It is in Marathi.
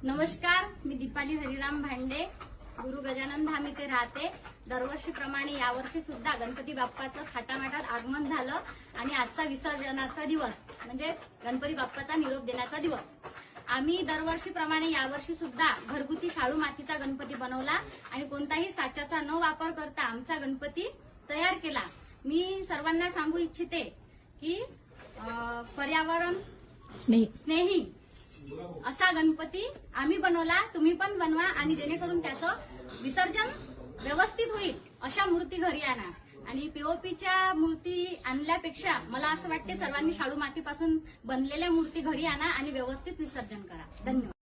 नमस्कार, मी दीपाली हरिराम भांडे, गुरु गजानन धाम इथे राहते। दरवर्षीप्रमाणे यावर्षी सुद्धा गणपती बाप्पाचं थाटामाटात आगमन झालं आणि आजचा विसर्जनाचा दिवस म्हणजे गणपती बाप्पाचा निरोप देण्याचा दिवस। आम्ही दरवर्षीप्रमाणे यावर्षी सुद्धा घरगुती शाळू मातीचा गणपती बनवला आणि कोणताही साच्याचा न वापर करता आमचा गणपती तयार केला। मी सर्वांना सांगू इच्छिते की पर्यावरण स्नेही असा गणपती आम्ही बनवला, तुम्ही पण बनवा आणि जेणेकरून त्याचं विसर्जन व्यवस्थित होईल अशा मूर्ती घरी आणा। आणि पीओपीच्या मूर्ती आणल्यापेक्षा मला असं वाटते सर्वांनी शाळू मातीपासून बनलेल्या मूर्ती घरी आणा आणि व्यवस्थित विसर्जन करा। धन्यवाद।